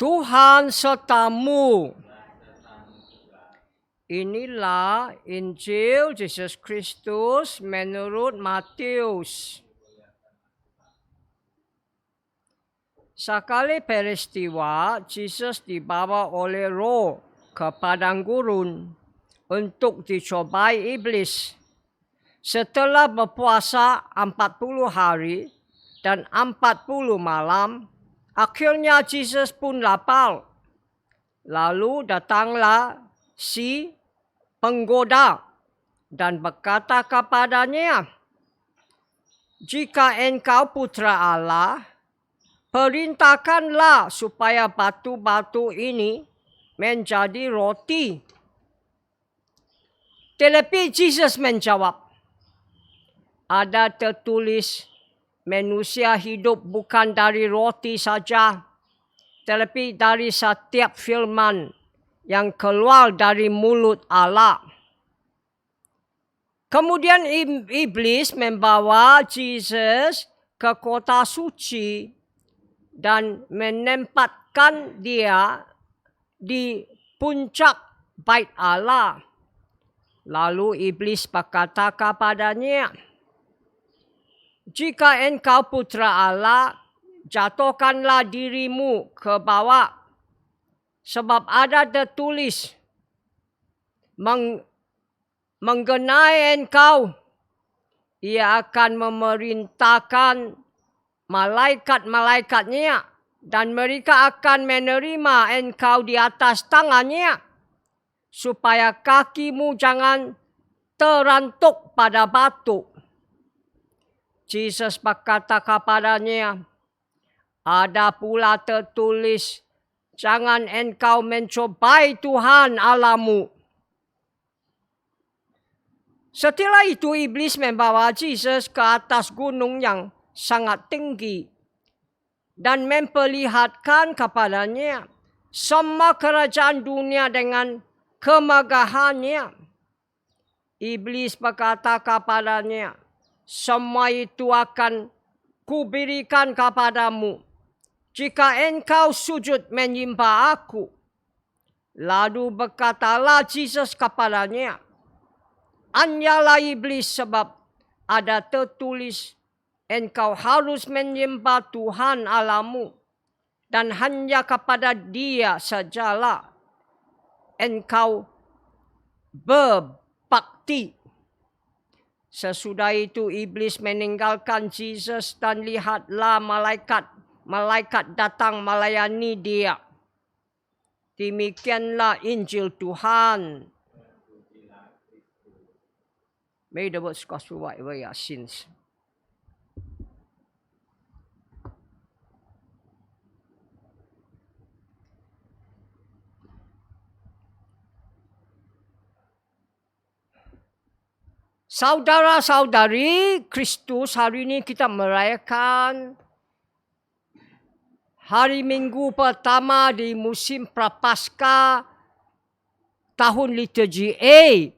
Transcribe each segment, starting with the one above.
Tuhan sertamu. Inilah Injil Yesus Kristus menurut Matius. Sekali peristiwa, Yesus dibawa oleh Roh ke padang gurun untuk dicobai iblis. Setelah berpuasa 40 hari dan 40 malam, akhirnya Yesus pun lapar. Lalu datanglah si penggoda dan berkata kepadanya, "Jika engkau putra Allah, perintahkanlah supaya batu-batu ini menjadi roti." Tetapi Yesus menjawab, "Ada tertulis, manusia hidup bukan dari roti saja, tetapi dari setiap firman yang keluar dari mulut Allah." Kemudian iblis membawa Yesus ke kota suci dan menempatkan dia di puncak bait Allah. Lalu iblis berkata kepadanya, "Jika engkau putra Allah, jatuhkanlah dirimu ke bawah. Sebab ada tertulis mengenai engkau, ia akan memerintahkan malaikat-malaikatnya dan mereka akan menerima engkau di atas tangannya, supaya kakimu jangan terantuk pada batu." Yesus berkata kepadanya, "Ada pula tertulis, jangan engkau mencobai Tuhan Allahmu." Setelah itu iblis membawa Yesus ke atas gunung yang sangat tinggi dan memperlihatkan kepadanya semua kerajaan dunia dengan kemegahannya. Iblis berkata kepadanya, "Semua itu akan kuberikan kepadamu jika engkau sujud menyembah aku." Lalu berkatalah Yesus kepadanya, "Anyalah iblis, sebab ada tertulis, engkau harus menyembah Tuhan Allahmu, dan hanya kepada Dia sajalah engkau berbakti." Sesudah itu iblis meninggalkan Yesus dan lihatlah malaikat datang melayani dia. Demikianlah Injil Tuhan. May the words gospel wipe away our sins. Saudara-saudari Kristus, hari ini kita merayakan hari Minggu pertama di musim Prapaskah tahun liturgi A.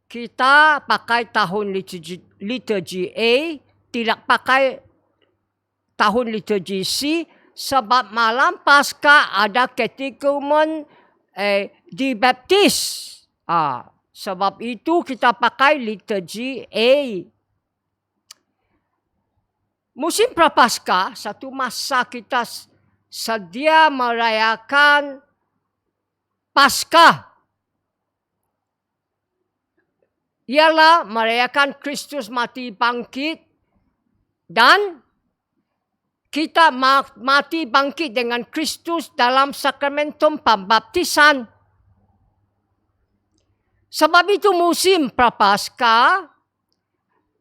Kita pakai tahun liturgi A, tidak pakai tahun liturgi C, sebab malam Paskah ada katekumen dibaptis. Sebab itu kita pakai liturgi A. Musim Prapaskah, satu masa kita sedia merayakan Paskah. Ialah merayakan Kristus mati bangkit, dan kita mati bangkit dengan Kristus dalam sakramentum pembaptisan. Sebab itu musim Prapaskah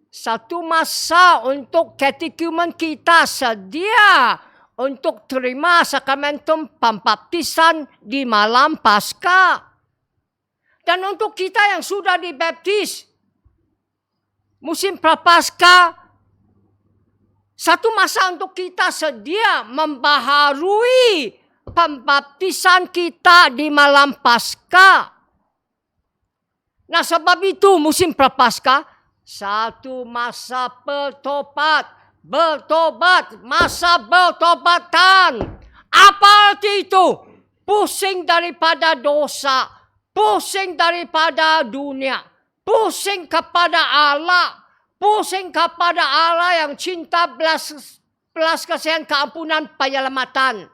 satu masa untuk katekumen kita sedia untuk terima sakramentum pembaptisan di malam Paskah. Dan untuk kita yang sudah dibaptis, musim Prapaskah satu masa untuk kita sedia membaharui pembaptisan kita di malam Paskah. Nah, sebab itu musim Prapaskah satu masa bertobat, masa bertobatan. Apa mati itu pusing daripada dosa, pusing daripada dunia, pusing kepada Allah, pusing kepada Allah yang cinta, belas kasihan, keampunan, penyelamatan.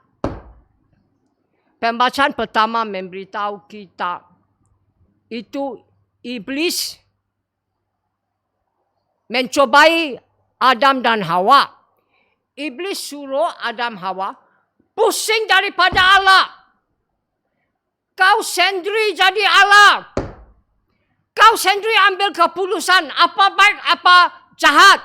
Pembacaan pertama memberitahu kita itu iblis mencobai Adam dan Hawa. Iblis suruh Adam Hawa pusing daripada Allah. Kau sendiri jadi Allah. Kau sendiri ambil keputusan apa baik apa jahat.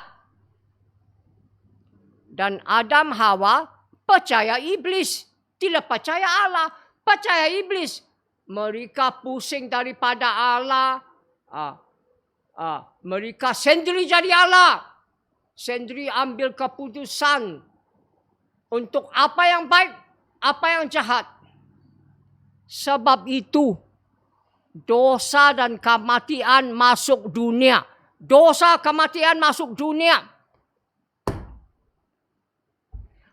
Dan Adam Hawa percaya iblis. Tidak percaya Allah, percaya iblis. Mereka pusing daripada Allah. Mereka sendiri jadi Allah. Sendiri ambil keputusan untuk apa yang baik, apa yang jahat. Sebab itu, dosa dan kematian masuk dunia. Dosa, kematian masuk dunia.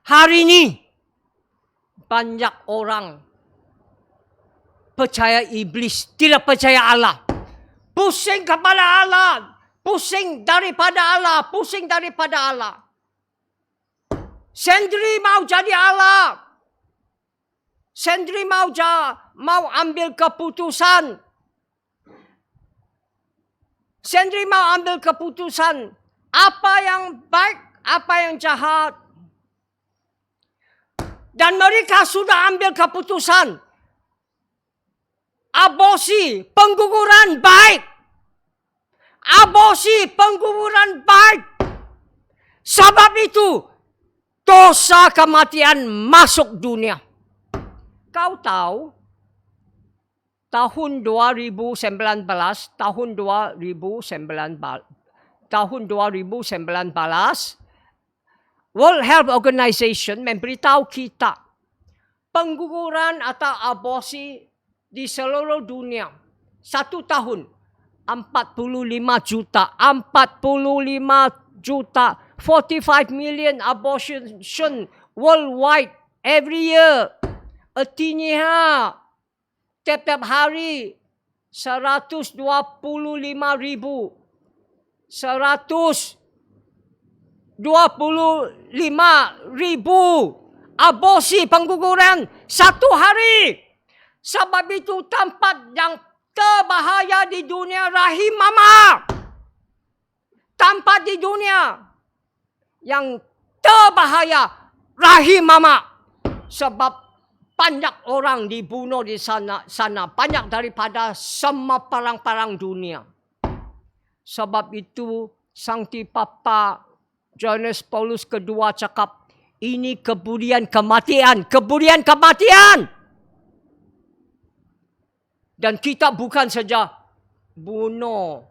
Hari ini, banyak orang percaya iblis, tidak percaya Allah. Pusing kepada Allah, pusing daripada Allah, pusing daripada Allah. Sendiri mau jadi Allah. Sendiri mau ambil keputusan. Sendiri mau ambil keputusan. Apa yang baik, apa yang jahat. Dan mereka sudah ambil keputusan. Aborsi, pengguguran baik. Aborsi, pengguguran baik. Sebab itu, dosa kematian masuk dunia. Kau tahu, tahun 2019, World Health Organization memberitahu kita pengguguran atau aborsi di seluruh dunia 1 tahun 45 juta 45 million abortion worldwide every year. Artinya tiap-tiap hari 125 ribu 25,000 aborsi pengguguran 1 hari. Sebab itu tempat yang terbahaya di dunia rahim mama. Tempat di dunia yang terbahaya rahim mama. Sebab banyak orang dibunuh di sana. Banyak daripada semua perang-perang dunia. Sebab itu Sankti Papa Johannes Paulus II cakap, ini kemudian kematian. Dan kita bukan saja bunuh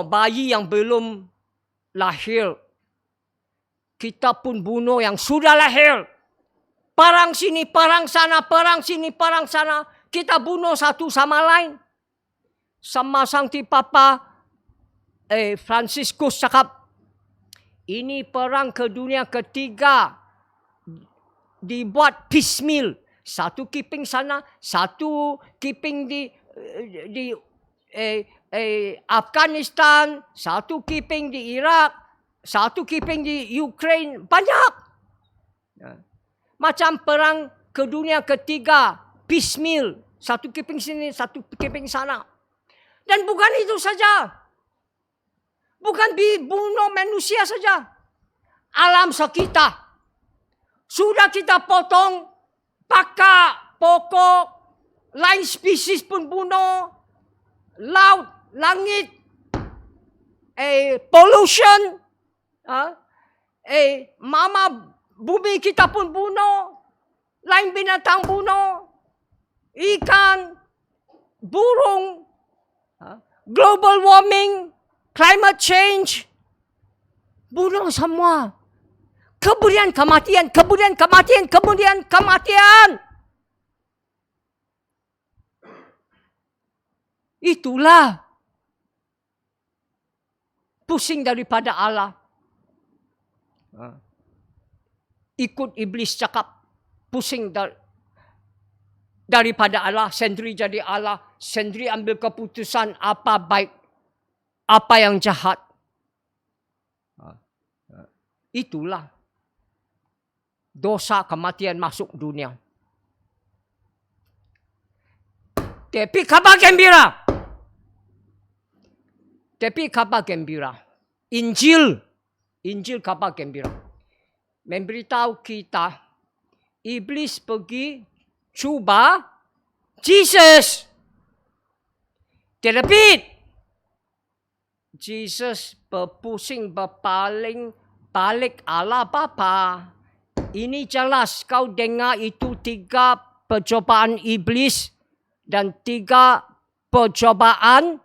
bayi yang belum lahir. Kita pun bunuh yang sudah lahir. Perang sini, perang sana, perang sini, perang sana. Kita bunuh satu sama lain. Sama Sankti Papa Franciscus cakap, ini perang ke dunia ketiga dibuat piecemeal. Satu keeping sana, satu keeping di Afghanistan, satu keeping di Iraq, satu keeping di Ukraine. Banyak. Macam perang ke dunia ketiga, piecemeal. Satu keeping sini, satu keeping sana. Dan bukan itu saja. Bukan dibunuh manusia saja. Alam sekitar. Sudah kita potong pakak, pokok, lain spesies pun bunuh. Laut, langit, pollution. Mama bumi kita pun bunuh. Lain binatang bunuh. Ikan, burung. Global warming. Climate change. Bunuh semua. Kemudian kematian. Itulah pusing daripada Allah. Ikut iblis cakap. pusing daripada Allah, sendiri jadi Allah, sendiri ambil keputusan apa baik, apa yang jahat. Itulah dosa kematian masuk dunia. Tapi kabar gembira. Injil kabar gembira. Memberitahu kita, iblis pergi cuba Jesus. Tetapi Jesus berpusing berpaling balik Allah Bapa. Ini jelas kau dengar itu 3 percobaan iblis dan 3 percobaan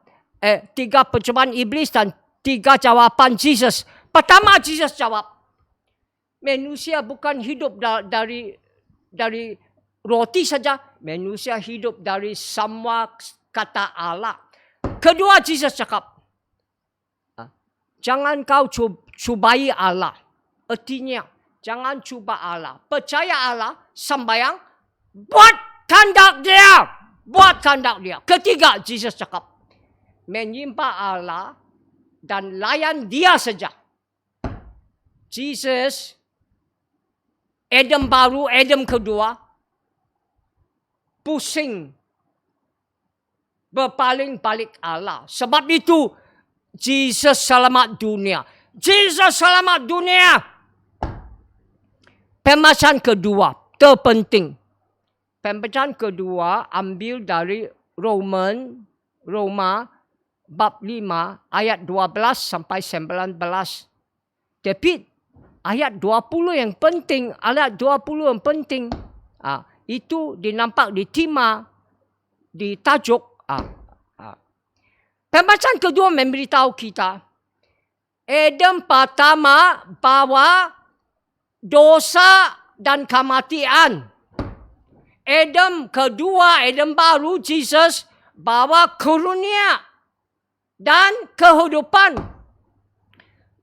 iblis dan 3 jawapan Jesus. Pertama Jesus jawab, manusia bukan hidup dari roti saja, manusia hidup dari semua kata Allah. Kedua Jesus cakap, jangan kau cubai Allah. Artinya, jangan cuba Allah. Percaya Allah, sembahyang, buat kehendak dia. Ketiga, Jesus cakap, menyembah Allah dan layan dia saja. Jesus, Adam baru, Adam kedua, pusing berpaling balik Allah. Sebab itu, Jesus selamat dunia. Pembacaan kedua terpenting. Pembacaan kedua ambil dari Roma bab 5 ayat 12 sampai 19. Tapi ayat 20 yang penting, itu dinampak di tema, di tajuk. Pembacaan kedua memberitahu kita, Adam pertama bawa dosa dan kematian. Adam kedua, Adam baru, Jesus, bawa karunia dan kehidupan.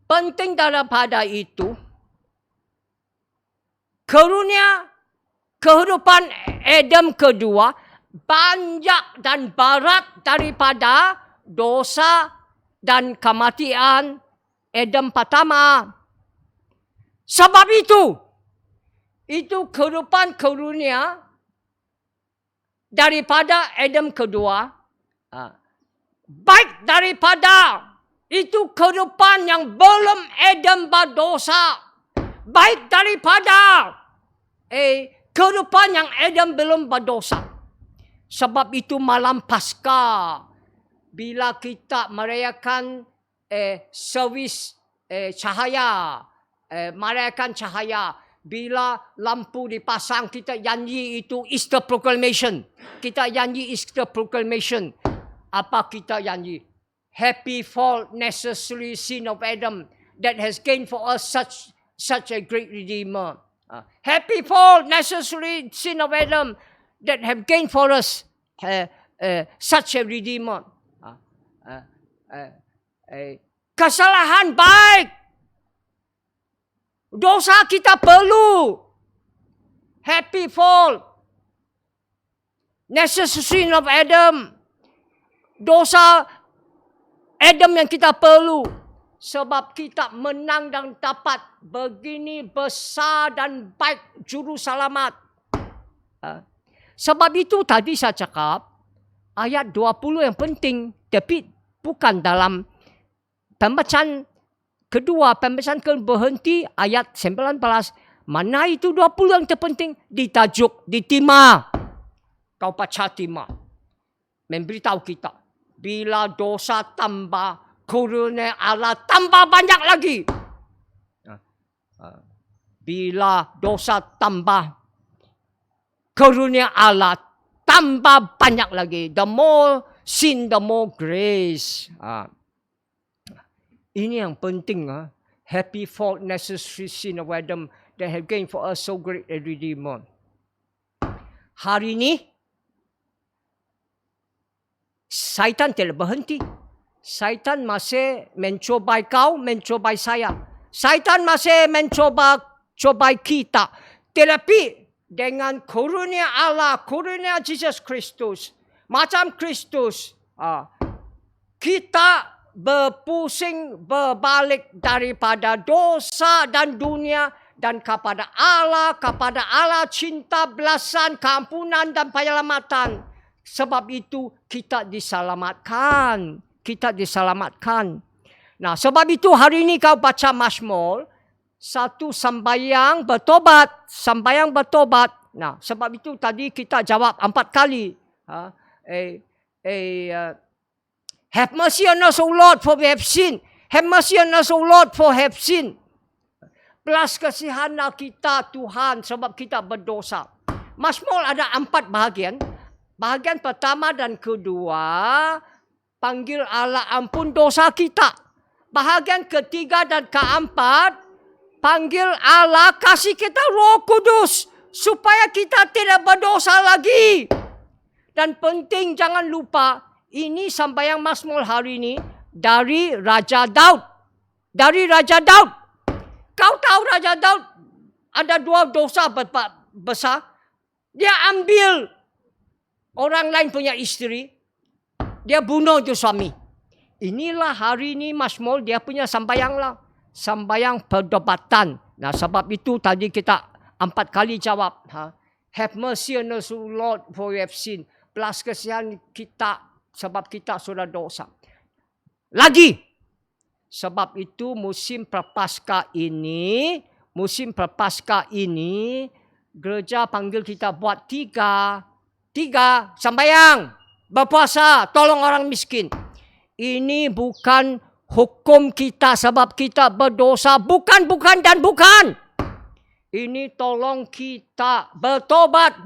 Penting daripada itu, karunia, kehidupan Adam kedua banyak dan berat daripada dosa dan kematian Adam pertama. Sebab itu kehidupan karunia daripada Adam kedua, baik daripada itu kehidupan yang belum Adam berdosa, baik daripada kehidupan yang Adam belum berdosa. Sebab itu malam Paskah, bila kita merayakan servis cahaya, merayakan cahaya, bila lampu dipasang, kita nyanyi itu Easter Proclamation. Kita nyanyi Easter Proclamation. Apa kita nyanyi? Happy fall necessary sin of Adam that has gained for us such a great Redeemer. Happy fall necessary sin of Adam that have gained for us such a Redeemer. Kesalahan baik, dosa kita perlu. Happy fall necessary sin of Adam, dosa Adam yang kita perlu. Sebab kita menang dan dapat begini besar dan baik juru selamat. Sebab itu tadi saya cakap, ayat 20 yang penting. Tapi bukan dalam pembacaan kedua. Pembacaan berhenti ayat 19. Mana itu 20 yang terpenting? Ditajuk, ditima. Kau baca timah. Memberitahu kita, bila dosa tambah, karunia Allah tambah banyak lagi. Bila dosa tambah, karunia Allah tambah banyak lagi. The more sin, the more grace. Ini yang penting. Happy fault necessary sin of Adam that have gained for us so great a Redeemer. Hari ini, Syaitan tidak berhenti. Syaitan masih mencobai kau, mencobai saya. Syaitan masih mencobai kita. Tetapi dengan karunia Allah, karunia Jesus Kristus, macam Kristus, kita berpusing berbalik daripada dosa dan dunia dan kepada Allah cinta, belasan, keampunan dan penyelamatan. Sebab itu kita diselamatkan. Nah, sebab itu hari ini kau baca Mazmur, satu sembahyang bertobat. Nah, sebab itu tadi kita jawab 4 kali. Have mercy on us, O Lord, for we have sinned. Have mercy on us, O Lord, for we have sinned. Belas kasihanlah kita, Tuhan, sebab kita berdosa. Mazmur ada 4 bahagian. Bahagian pertama dan kedua, panggil Allah ampun dosa kita. Bahagian ketiga dan keempat, panggil Allah kasih kita Roh Kudus supaya kita tidak berdosa lagi. Dan penting jangan lupa, ini sembahyang Mazmur hari ini dari Raja Daud. Kau tahu Raja Daud ada 2 dosa besar. Dia ambil orang lain punya istri. Dia bunuh itu suami. Inilah hari ini Mazmur dia punya sembahyang lah. Sembahyang perdobatan. Nah, sebab itu tadi kita 4 kali jawab. Have mercy on us, O Lord, for we have sinned. Belas kasihan kita sebab kita sudah dosa. Lagi. Sebab itu musim Prapaskah ini, gereja panggil kita buat 3 sembahyang, berpuasa, tolong orang miskin. Ini bukan hukum kita sebab kita berdosa. Bukan. Ini tolong kita bertobat.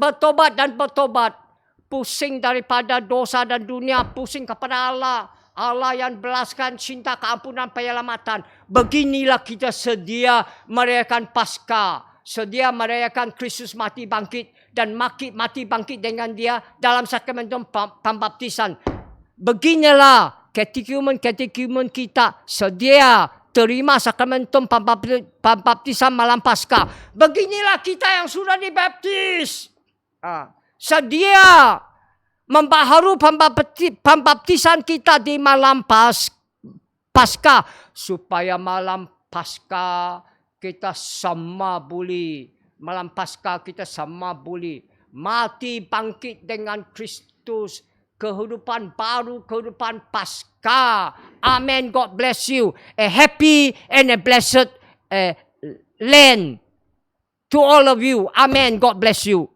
Pusing daripada dosa dan dunia, pusing kepada Allah. Allah yang belaskan cinta, keampunan, penyelamatan. Beginilah kita sedia merayakan Paskah. Sedia merayakan Kristus mati bangkit. Dan mati bangkit dengan dia dalam sakramentum pembaptisan. Beginilah katekumen kita sedia terima sakramentum pembaptisan malam Paskah. Beginilah kita yang sudah dibaptis. Sedia membaharu pembaptisan kita di malam Paskah. Supaya malam Paskah kita sama boleh. Malam Paskah kita sama boleh mati bangkit dengan Kristus. Kehidupan baru, kehidupan Paskah. Amen. God bless you. A happy and a blessed land to all of you. Amen. God bless you.